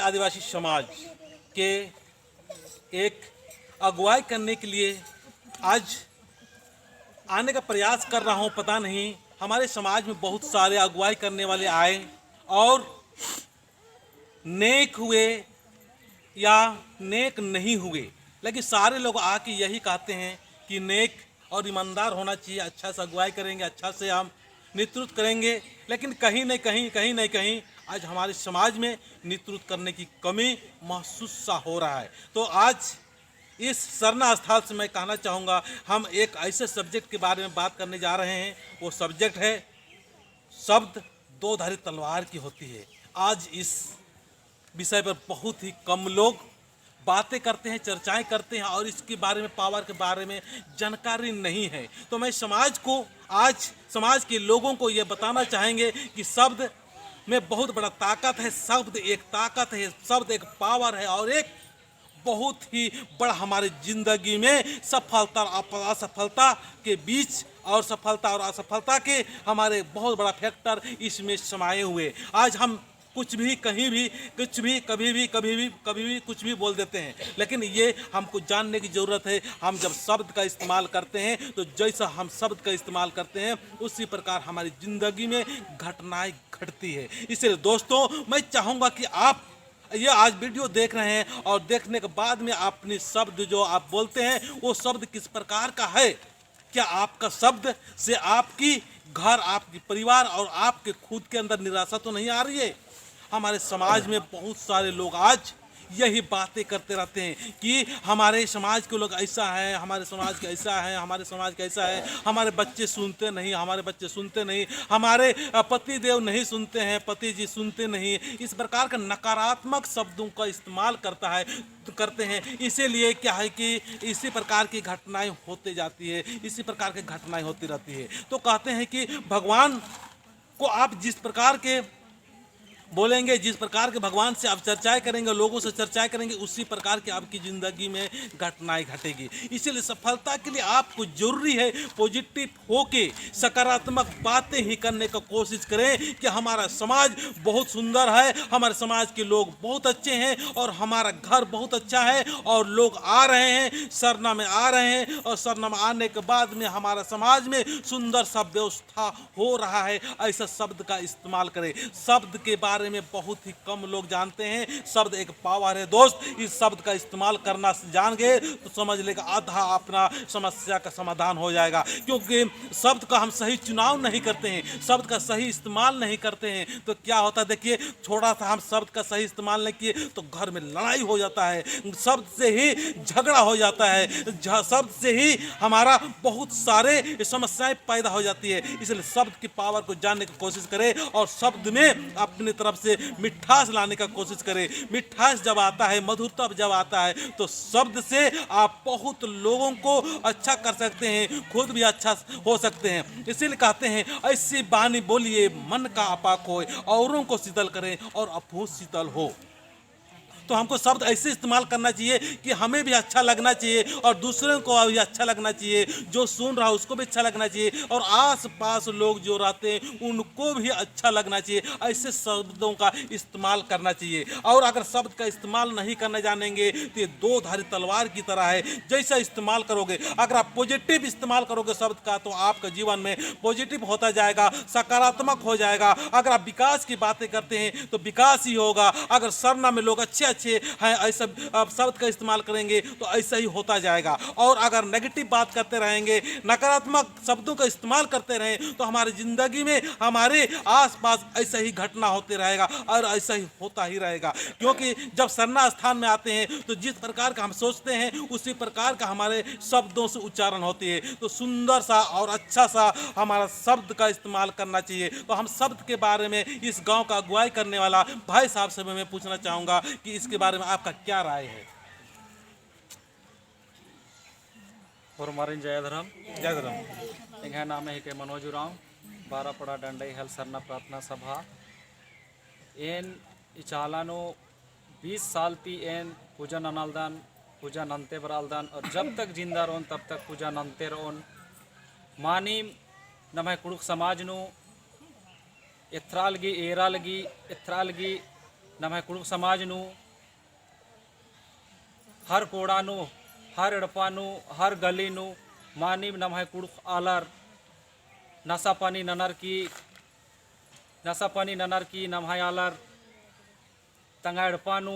आदिवासी समाज के एक अगुवाई करने के लिए आज आने का प्रयास कर रहा हूं। पता नहीं हमारे समाज में बहुत सारे अगुवाई करने वाले आए और नेक हुए या नेक नहीं हुए, लेकिन सारे लोग आके यही कहते हैं कि नेक और ईमानदार होना चाहिए, अच्छा से अगुवाई करेंगे, अच्छा से हम नेतृत्व करेंगे। लेकिन कहीं न कहीं आज हमारे समाज में नेतृत्व करने की कमी महसूस सा हो रहा है। तो आज इस सरना स्थल से मैं कहना चाहूँगा, हम एक ऐसे सब्जेक्ट के बारे में बात करने जा रहे हैं। वो सब्जेक्ट है शब्द दो धारी तलवार की होती है। आज इस विषय पर बहुत ही कम लोग बातें करते हैं, चर्चाएं करते हैं और इसके बारे में, पावर के बारे में जानकारी नहीं है। तो मैं समाज को, आज समाज के लोगों को ये बताना चाहेंगे कि शब्द में बहुत बड़ा ताकत है। शब्द एक ताकत है, शब्द एक पावर है और एक बहुत ही बड़ा हमारी जिंदगी में सफलता और असफलता के बीच और सफलता और असफलता के हमारे बहुत बड़ा फैक्टर इसमें समाये हुए। आज हम कुछ भी, कहीं भी, कुछ भी, कभी भी कुछ भी बोल देते हैं, लेकिन ये हमको जानने की ज़रूरत है। हम जब शब्द का इस्तेमाल करते हैं तो जैसा हम शब्द का इस्तेमाल करते हैं उसी प्रकार हमारी ज़िंदगी में घटनाएं घटती है। इसलिए दोस्तों, मैं चाहूँगा कि आप ये आज वीडियो देख रहे हैं और देखने के बाद में अपने शब्द जो आप बोलते हैं वो शब्द किस प्रकार का है। क्या आपका शब्द से आपकी घर, आपकी परिवार और आपके खुद के अंदर निराशा तो नहीं आ रही है। हमारे समाज में बहुत सारे लोग आज यही बातें करते रहते हैं कि हमारे समाज के लोग ऐसा है, हमारे समाज का ऐसा है, हमारे समाज का ऐसा है, हमारे बच्चे सुनते नहीं, हमारे बच्चे सुनते नहीं, हमारे पति देव नहीं सुनते हैं, पति जी सुनते नहीं। इस प्रकार का नकारात्मक शब्दों का इस्तेमाल करते हैं। इसीलिए क्या है कि इसी प्रकार की घटनाएं होती जाती है, इसी प्रकार की घटनाएं होती रहती है। तो कहते हैं कि भगवान को आप जिस प्रकार के बोलेंगे, जिस प्रकार के भगवान से आप चर्चाएं करेंगे, लोगों से चर्चाएं करेंगे, उसी प्रकार की आपकी ज़िंदगी में घटनाएं घटेगी। इसीलिए सफलता के लिए आपको जरूरी है पॉजिटिव होके सकारात्मक बातें ही करने का कोशिश करें कि हमारा समाज बहुत सुंदर है, हमारे समाज के लोग बहुत अच्छे हैं और हमारा घर बहुत अच्छा है और लोग आ रहे हैं, सरना में आ रहे हैं और सरना में आने के बाद में हमारा समाज में सुंदर सा व्यवस्था हो रहा है। ऐसा शब्द का इस्तेमाल करें। शब्द के बारे में बहुत ही कम लोग जानते हैं। शब्द एक पावर है दोस्त। इस शब्द का इस्तेमाल करना जान गए तो समझ लेगा आधा अपना समस्या का समाधान हो जाएगा। क्योंकि शब्द का हम सही चुनाव नहीं करते हैं, शब्द का सही इस्तेमाल नहीं करते हैं तो क्या होता है, देखिए, थोड़ा सा हम शब्द का सही इस्तेमाल नहीं किए तो घर में लड़ाई हो जाता है, शब्द से ही झगड़ा हो जाता है, शब्द से ही हमारा बहुत सारे समस्याएं पैदा हो जाती है। इसलिए शब्द की पावर को जानने की कोशिश करें और शब्द में अपनी तरफ से मिठास लाने का कोशिश करें। मिठास जब आता है, मधुरता जब आता है तो शब्द से आप बहुत लोगों को अच्छा कर सकते हैं, खुद भी अच्छा हो सकते हैं। इसीलिए कहते हैं ऐसी बानी बोलिए मन का अपाक होए, औरों को शीतल करें और अपहु शीतल हो। तो हमको शब्द ऐसे इस्तेमाल करना चाहिए कि हमें भी अच्छा लगना चाहिए और दूसरों को भी अच्छा लगना चाहिए, जो सुन रहा है उसको भी अच्छा लगना चाहिए और आस-पास लोग जो रहते हैं उनको भी अच्छा लगना चाहिए। ऐसे शब्दों का इस्तेमाल करना चाहिए। और अगर शब्द का इस्तेमाल नहीं करने जानेंगे तो ये दो धारी तलवार की तरह है। जैसा इस्तेमाल करोगे, अगर आप पॉजिटिव इस्तेमाल करोगे शब्द का तो आपका जीवन में पॉजिटिव होता जाएगा, सकारात्मक हो जाएगा। अगर आप विकास की बातें करते हैं तो विकास ही होगा। अगर सरना में लोग अच्छे हैं, ऐसा शब्द का इस्तेमाल करेंगे तो ऐसा ही होता जाएगा। और अगर नेगेटिव बात करते रहेंगे, नकारात्मक शब्दों का इस्तेमाल करते रहें तो हमारी जिंदगी में, हमारे आसपास ऐसा ही घटना होते रहेगा और ऐसा ही होता ही रहेगा। क्योंकि जब सरना स्थान में आते हैं तो जिस प्रकार का हम सोचते हैं उसी प्रकार का हमारे शब्दों से उच्चारण होती है। तो सुंदर सा और अच्छा सा हमारा शब्द का इस्तेमाल करना चाहिए। तो हम शब्द के बारे में इस गांव का अगुवाई करने वाला भाई साहब से मैं पूछना चाहूँगा कि इसके बारे में आपका क्या राय है। मारिन जयधरम जयधरम। इंगे नाम है के मनोज उराव बारापड़ा डंडई हल सरना प्रार्थना सभा एन इचालानो 20 साल ती एन पूजा ननालदान पूजा नंते बरालदान और जब तक जिंदा रोन तब तक पूजा नंते रोन मानी नमः कुड़ुक समाज नु एथरालगी एरालगी एथरालगी नमाय कुड़ुक समाजनु हर कोड़ानु हर एड़पानु हर गलीनु मानिम नमाय कुड़ुक आलर नशा पानी ननर की नमाय आलर तंगा एड़पानु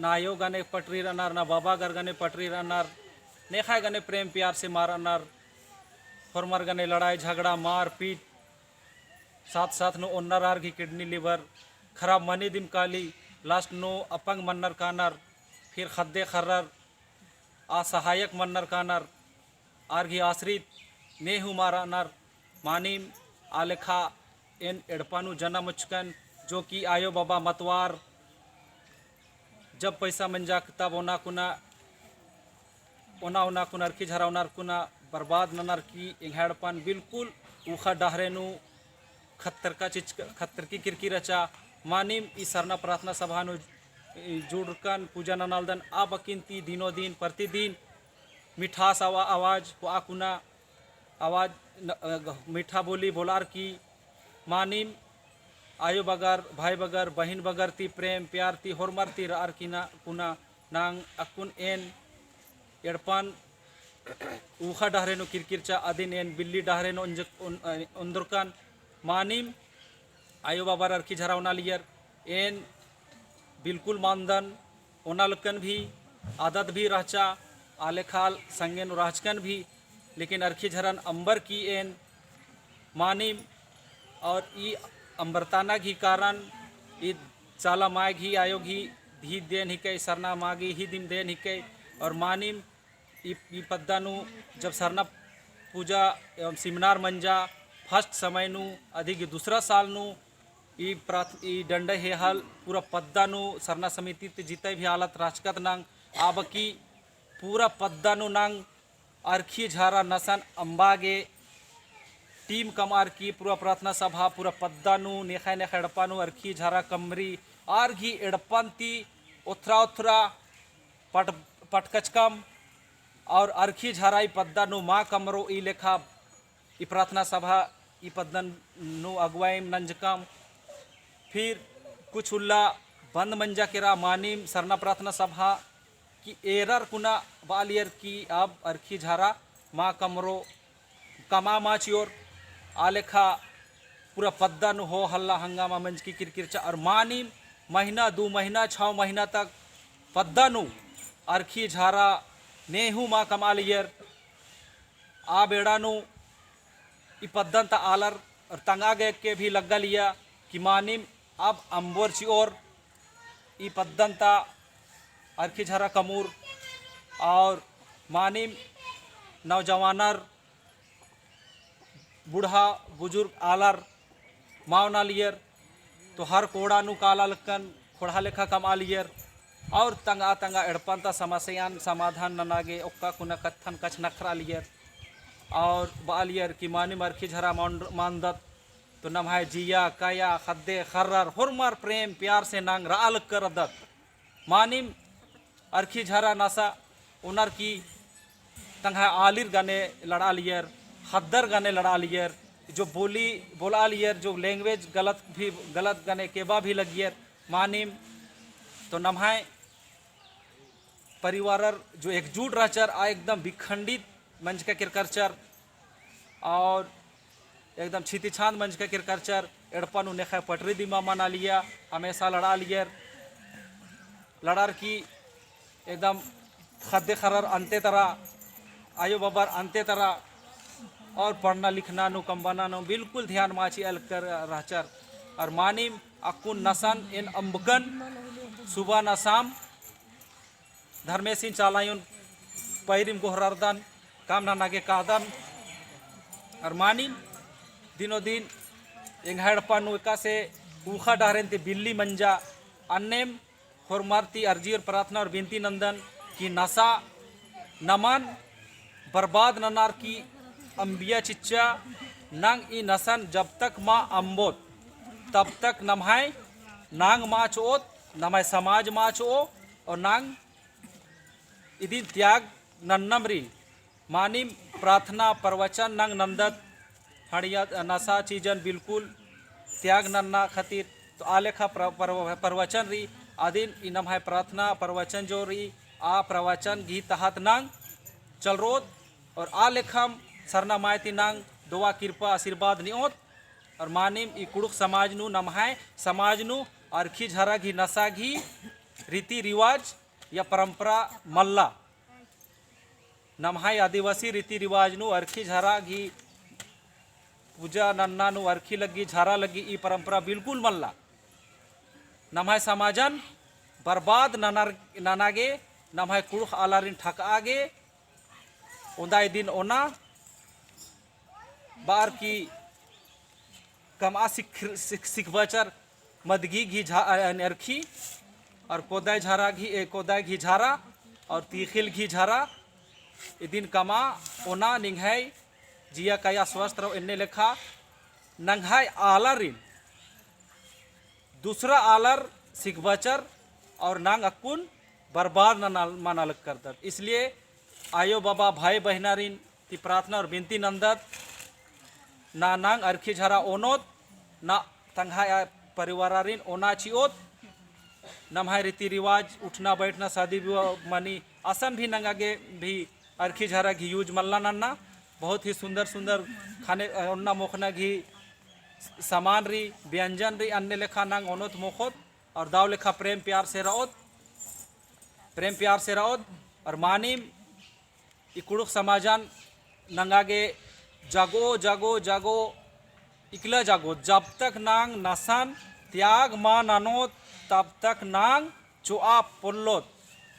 नायो गने पटरी रनर ना बाबा गर गने पटरी रनर नेखाय गने प्रेम प्यार से मार अनर फॉर्मर गने लड़ाई झगड़ा मार पीट साथ साथ नो ओन्नर आर की किडनी लिवर खराब मनी दिम काली लास्ट नो अपंग मन्नर कानर फिर खद्दे खर्रर असहायक मन्नर कानर आर की आश्रित नेहु मारा नर मानिम आलेखा इन एड़पानु जन्म उचकन जो कि आयो बाबा मतवार जब पैसा मंजा तब ओना कुना अरखी झरा ओनार कुना बर्बाद ननर की इंघाड़पन बिल्कुल उखा डहरेनु खत्तर की किरकी रचा मानिम ई सरना प्रार्थना सभा नु जुड़कन पूजा ननालदन अब अकिंती दिनों दिन प्रतिदिन मिठास आवाज को आकुना आवाज मीठा बोली बोलार की मानिम आयो बगर भाई बगर बहन बगर ती प्रेम प्यार ती होरमर ती रार किना कुना नांग अकुन एन एड़पान उखा डहरेनो किरकिरचा अदिन एन बिल्ली डहरेनो उंदुरकान मानिम आयो बाबर अरखी झरा ओना लियर एन बिल्कुल मानदन ओना लकन भी आदत भी रहचा आलेखाल संगेन राजकन भी लेकिन अरखी झरन अंबर की एन मानिम और ई अंबरताना घी कारण ई चाला माय घी आयो घी धी देन हिके सरना मागी ही दिन देन हिके और मानिम ई पद्दानु जब सरना पूजा एवं सेमिनार मंजा फर्स्ट समय नु अधिक दूसरा साल नु ई डंडे हे हाल पूरा पद्दानु सरना समिति ते जीते भी हालत राजकत नांग आब की पूरा पद्दानु नांग अरखी झारा नसन अंबागे टीम कमार की पूरा प्रार्थना सभा पूरा पद्दानु नेखा नेखा एड़पानु अरखी झारा कमरी आर घी एड़पंती उथरा उथरा पटकचकम और अरखी झारा ई पद्दानु माँ कमरो ई लेखा ई प्रार्थना सभा ई पद्दन नु अगुवाई नंजकम फिर कुछ उल्ला बंद मंजा केरा मानिम सरना प्रार्थना सभा की एरर कुना बालियर की अब अरखी झारा माँ कमरो कमा माचियोर आलेखा पूरा पद्दन हो हल्ला हंगामा मंज की किरकिरचा और मानिम महीना 2 महीना 6 महीना तक पद्दनु अरखी झारा नेहू माँ कमालियर आ बेड़ानु ई पद्दन ता आलर और तंगा गे के भी लग्गा लिया कि मानिम अब अंबोर ची और ई पद्दन ता अरखी झारा कमूर और मानिम नौजवानर बूढ़ा बुजुर्ग आलर मावना लियर तो हर कोड़ा नु काला लक्कन खोड़ा लेखा कमा लियर और तंगा तंगा एड़पंता समस्यान समाधान ननागे ओक्का कुना कत्थन कछ नखरा लियर और बालियर की मानी मरखी झरा मानदत तो नमहाय जिया काया खद्दे खर्रर हुरमर प्रेम प्यार से नांग राल कर दत मानिम अरखी झरा नसा उनर की तंगा आलिर गाने लड़ा लियर खद्दर गाने लड़ा लियर जो बोला लियर जो लैंग्वेज गलत गाने केबा भी लगियर मानिम तो नमहाय परिवार जो एकजुट रहचर आ एकदम विखंडित मंच का किरकरचर और एकदम छितिछांद मंच का किरकरचर एड़पन उन्हें खै पटरी दिमा मना लिया हमेशा लड़ा लियर लड़ार की एकदम खद्दे खरर अंते तरह आयो बबर अंते तरह और पढ़ना लिखना नु कंबना नु बिल्कुल ध्यान माची अल कर रहचर और मानिम अकुन नसन इन अंबकन सुबह न शाम धर्मेसिन चालायुन पैरिम गोहरारदन काम ना नागे कादन और मानिम दिनों दिन इंघाड़पन उका से ऊखा डहरें ते बिल्ली मंजा अन्नेम होरमारती अर्जी और प्रार्थना और बिनती नंदन की नशा नमन बर्बाद ननार की अंबिया चिच्चा नंग ई नसन जब तक माँ अम्बोत तब तक नमहाय नांग माँ चोत नमहाय समाज माँ चो और नांग इदी त्याग नन्नमरी मानिम प्रार्थना प्रवचन नंग नंदत हड़िया नशा चीजन बिल्कुल त्याग नन्ना खातिर तो आलेखा प्रवचन री आदिन इनम है प्रार्थना प्रवचन जो री आ प्रवचन घी तहत नांग चल रोत और आलेखम सरना मायती नांग दुआ कृपा आशीर्वाद निओत और मानिम ई कुड़ुक समाज नु नमहाय समाज नु अरखी झरा घी नशा घी रीति रिवाज या परंपरा मल्ला नमहाय आदिवासी रीति रिवाज नु अरखी झरा घी पूजा नन्ना नु अरखी लगी झरा लगी ई परंपरा बिल्कुल मल्ला नमहाय समाजन बर्बाद ननागे नमहाय कुड़ुक आलारिन ठक आगे उदाय दिन ओना बार की कमा सिख बचर मदगी घी अरखी और कोदाय झारा घी कोदाय घी झारा और तीखिल घी झारा ए दिन कमा ओना निंघाई जिया कया स्वस्थ रहो इन्ने लेखा नंघाई आलरिन दूसरा आलर सिख बचर और नांग अकुन बर्बाद मनाल कर इसलिए आयो बाबा भाई बहनारिन ती प्रार्थना और बिनती नंदत ना नांग अरखी झरा ओनोत ना तंघा परिवारारिन ओना चिओत नमहाय रीति रिवाज उठना बैठना शादी विवाह मनी आसन भी नंगागे भी अरखी झरा घी यूज मल्ला नन्ना बहुत ही सुंदर सुंदर खाने ओन्ना मोखना घी सामान री व्यंजन री अन्य लेखा नांग ओनोत मोखोत और दाव लेखा प्रेम प्यार से रहोत और मानिम इकुड़ुक समाजन नंगागे जागो जागो जागो इकला जागो जब तक नांग नसन त्याग मा ननोत तब तक नांग चुआ पुल्लोत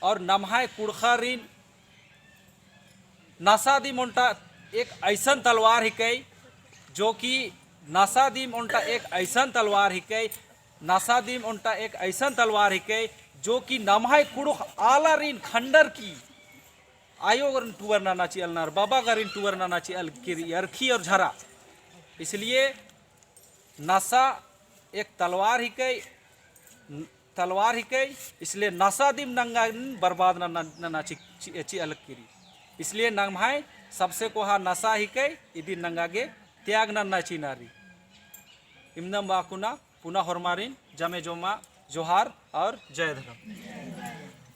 और नमहाय कुड़खरिन नसादी मोंटा एक ऐसा तलवार हिकई जो कि नसादीम उनटा एक ऐसा तलवार हिकई नसादीम उनटा एक ऐसा तलवार हिकई जो कि नमहाय कुड़ुक आलारिन खंडर की आयो टूवर नाना ची अलनार बाबा गरिन टूवर नाना ची अल किरी अरखी और झरा इसलिए नशा एक तलवार हिकई इसलिए नशा दिम नंगा बर्बाद नाना ची अलग किरी इसलिए नंगमाय सबसे को हा नशा हिकई इदी नंगागे त्याग नन्ना ची नारी इमनम बाकुना पुनः हरमारिन जमे जोमा जोहार और जय धर्म।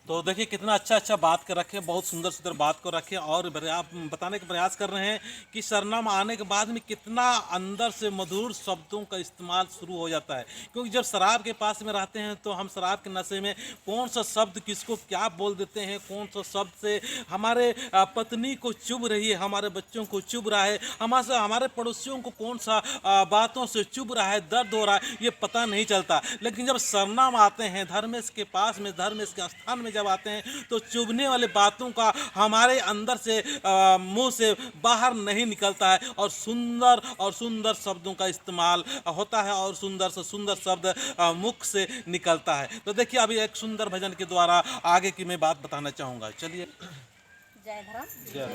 तो देखिए कितना अच्छा बात कर रखे, बहुत सुंदर सुंदर बात को रखे और आप बताने का प्रयास कर रहे हैं कि सरनामा आने के बाद में कितना अंदर से मधुर शब्दों का इस्तेमाल शुरू हो जाता है। क्योंकि जब शराब के पास में रहते हैं तो हम शराब के नशे में कौन सा शब्द किसको क्या बोल देते हैं, कौन सा शब्द से हमारे पत्नी को चुभ रही है, हमारे बच्चों को चुभ रहा है, हमारे पड़ोसियों को कौन सा बातों से चुभ रहा है, दर्द हो रहा है, ये पता नहीं चलता। लेकिन जब सरनामा आते हैं धर्मेश के पास में, धर्मेश के स्थान में जब आते हैं तो चुभने वाले बातों का हमारे अंदर से मुंह से बाहर नहीं निकलता है और सुंदर शब्दों का इस्तेमाल होता है और सुंदर से सुंदर शब्द मुख से निकलता है। तो देखिए अभी एक सुंदर भजन के द्वारा आगे की मैं बात बताना चाहूँगा। चलिए जय धर्म। जय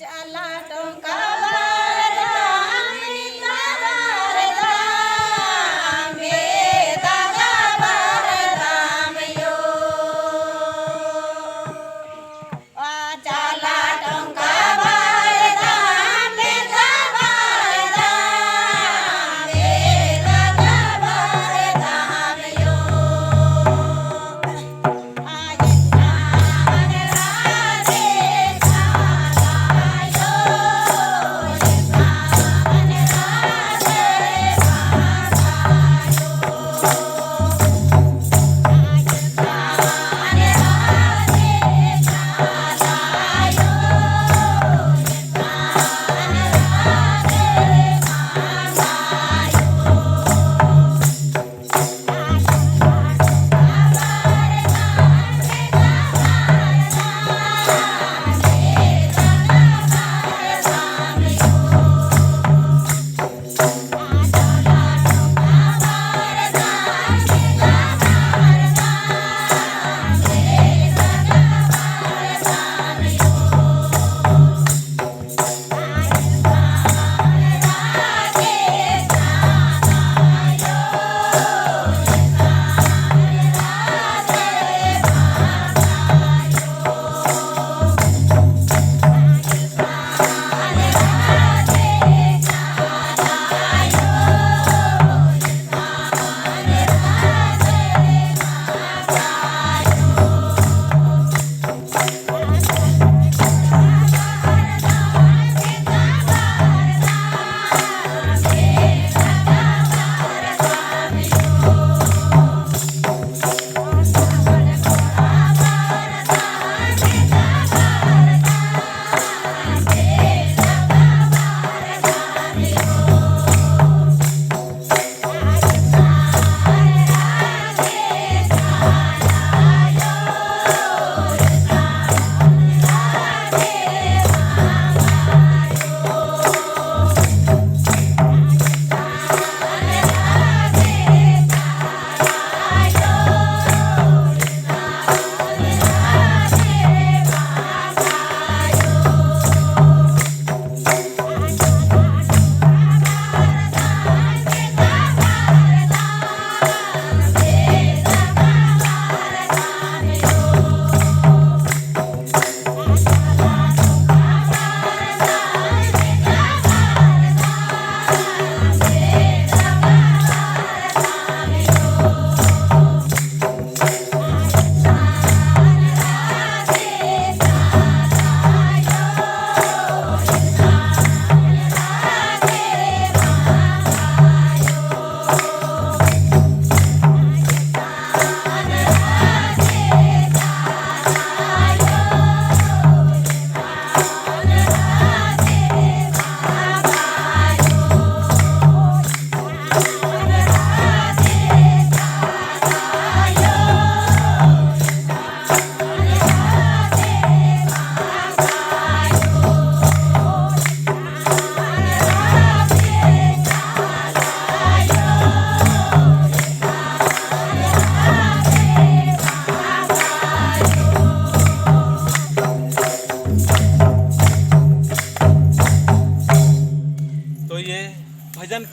चला टोका वरदान वरदान मेरा वरदान यो आ चला टोका वरदान मेरा वरदान यो आज राधे सारा यो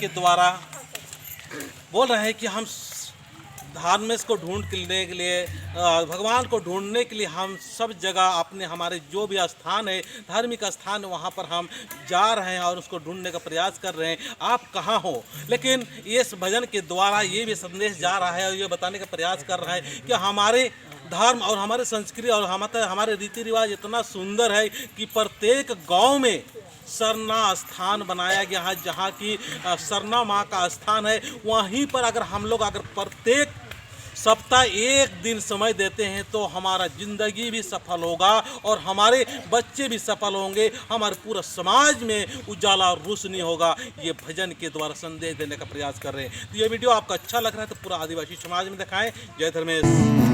के द्वारा बोल रहे हैं कि हम धार्मिक को ढूंढने के लिए भगवान को ढूंढने के लिए हम सब जगह अपने हमारे जो भी स्थान है धार्मिक स्थान वहाँ पर हम जा रहे हैं और उसको ढूंढने का प्रयास कर रहे हैं। आप कहाँ हो? लेकिन इस भजन के द्वारा ये भी संदेश जा रहा है और ये बताने का प्रयास कर रहा है कि हमारे धर्म और हमारे संस्कृति और हमारे रीति रिवाज इतना सुंदर है कि प्रत्येक गांव में सरना स्थान बनाया गया है, जहाँ की सरना माँ का स्थान है। वहीं पर अगर हम लोग प्रत्येक सप्ताह एक दिन समय देते हैं तो हमारा ज़िंदगी भी सफल होगा और हमारे बच्चे भी सफल होंगे, हमारे पूरा समाज में उजाला और रोशनी होगा। ये भजन के द्वारा संदेश देने का प्रयास कर रहे हैं। तो ये वीडियो आपको अच्छा लग रहा है तो पूरा आदिवासी समाज में दिखाएं। जय धर्मेश।